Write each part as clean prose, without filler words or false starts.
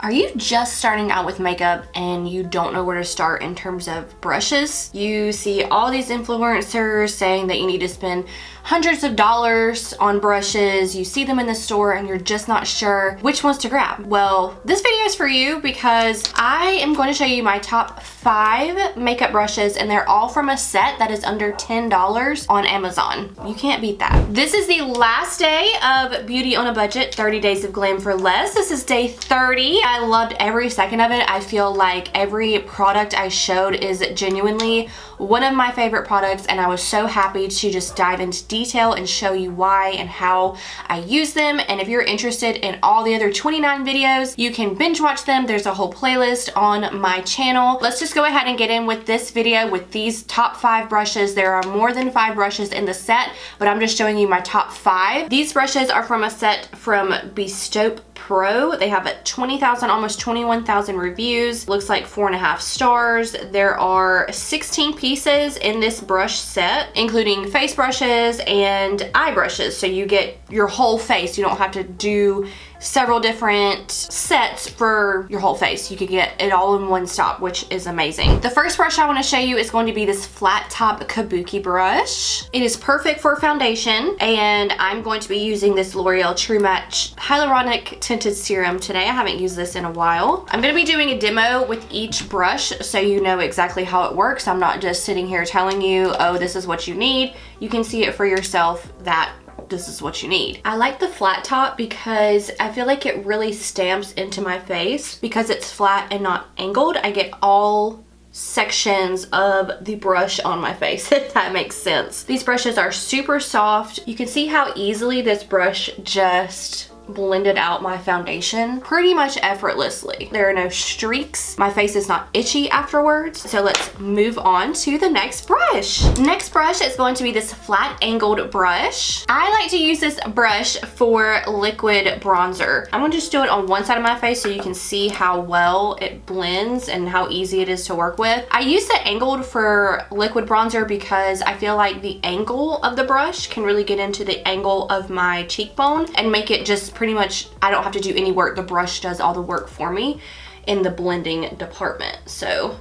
Are you just starting out with makeup and you don't know where to start in terms of brushes? You see all these influencers saying that you need to spend hundreds of dollars on brushes. You see them in the store and you're just not sure which ones to grab. Well, this video is for you because I am going to show you my top 5 makeup brushes, and they're all from a set that is under $10 on Amazon. You can't beat that. This is the last day of Beauty on a Budget, 30 Days of Glam for Less. This is day 30. I loved every second of it. I feel like every product I showed is genuinely one of my favorite products, and I was so happy to just dive into detail and show you why and how I use them. And if you're interested in all the other 29 videos, you can binge watch them. There's a whole playlist on my channel. Let's just go ahead and get in with this video with these top 5 brushes. There are more than 5 brushes in the set, but I'm just showing you my top 5. These brushes are from a set from Bestope Pro. They have 20,000, almost 21,000 reviews. Looks like 4.5 stars. There are 16 pieces in this brush set, including face brushes and eye brushes. So you get your whole face. You don't have to do several different sets for your whole face. You could get it all in one stop, which is amazing. The first brush I want to show you is going to be this flat top kabuki brush. It is perfect for foundation, and I'm going to be using this L'Oreal True Match Hyaluronic Tinted Serum today. I haven't used this in a while. I'm going to be doing a demo with each brush so you know exactly how it works. I'm not just sitting here telling you, oh, this is what you need. You can see it for yourself that this is what you need. I like the flat top because I feel like it really stamps into my face. Because it's flat and not angled, I get all sections of the brush on my face, if that makes sense. These brushes are super soft. You can see how easily this brush just blended out my foundation pretty much effortlessly. There are no streaks. My face is not itchy afterwards. So let's move on to the next brush. Next brush is going to be this flat angled brush. I like to use this brush for liquid bronzer. I'm gonna just do it on one side of my face so you can see how well it blends and how easy it is to work with. I use the angled for liquid bronzer because I feel like the angle of the brush can really get into the angle of my cheekbone and make it just pretty much, I don't have to do any work. The brush does all the work for me in the blending department. So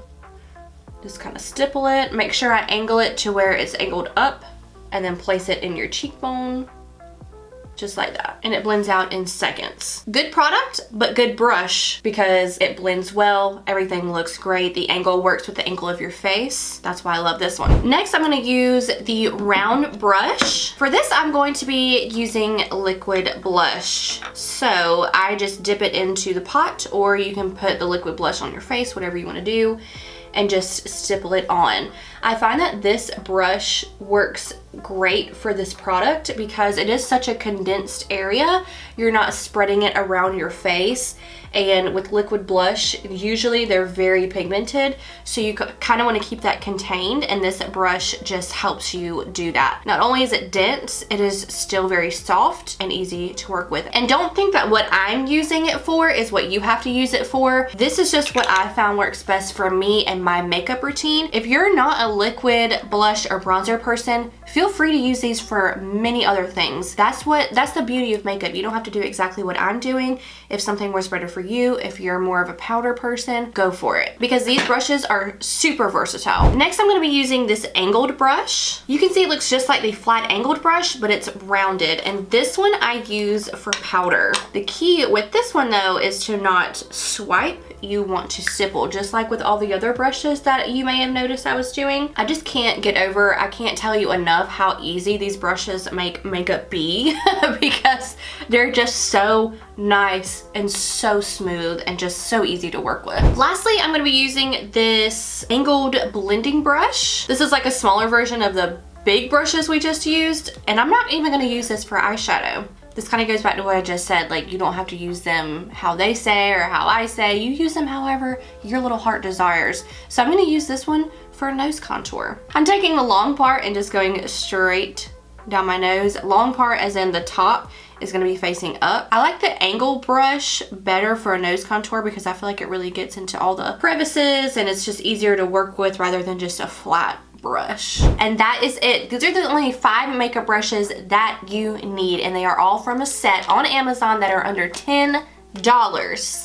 just kind of stipple it, make sure I angle it to where it's angled up, and then place it in your cheekbone just like that, and it blends out in seconds. Good product, but good brush because it blends well. Everything looks great. The angle works with the angle of your face. That's why I love this one. Next, I'm gonna use the round brush. For this, I'm going to be using liquid blush. So I just dip it into the pot, or you can put the liquid blush on your face, whatever you wanna do, and just stipple it on. I find that this brush works great for this product because it is such a condensed area. You're not spreading it around your face, and with liquid blush, usually they're very pigmented, so you kind of want to keep that contained, and this brush just helps you do that. Not only is it dense, it is still very soft and easy to work with. And don't think that what I'm using it for is what you have to use it for. This is just what I found works best for me and my makeup routine. If you're not a liquid blush or bronzer person, feel free to use these for many other things. That's the beauty of makeup. You don't have to do exactly what I'm doing. If something works better for you, if you're more of a powder person, go for it, because these brushes are super versatile. Next, I'm going to be using this angled brush. You can see it looks just like the flat angled brush, but it's rounded, and this one I use for powder. The key with this one though is to not swipe. You want to stipple, just like with all the other brushes that you may have noticed I was doing. I just can't get over, I can't tell you enough how easy these brushes make makeup be because they're just so nice and so smooth and just so easy to work with. Lastly, I'm going to be using this angled blending brush. This is like a smaller version of the big brushes we just used, and I'm not even going to use this for eyeshadow. This kind of goes back to what I just said, like you don't have to use them how they say or how I say. You use them however your little heart desires. So I'm going to use this one for nose contour. I'm taking the long part and just going straight down my nose. Long part as in the top is going to be facing up. I like the angle brush better for a nose contour because I feel like it really gets into all the crevices and it's just easier to work with rather than just a flat brush. And that is it. These are the only 5 makeup brushes that you need, and they are all from a set on Amazon that are under $10.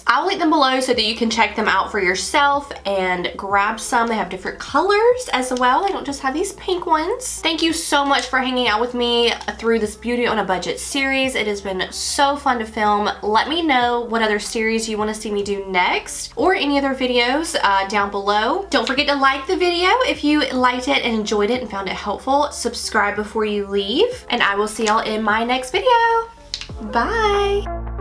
I'll link them below so that you can check them out for yourself and grab some. They have different colors as well. They don't just have these pink ones. Thank you so much for hanging out with me through this Beauty on a Budget series. It has been so fun to film. Let me know what other series you want to see me do next or any other videos down below. Don't forget to like the video if you liked it and enjoyed it and found it helpful. Subscribe before you leave, and I will see y'all in my next video. Bye.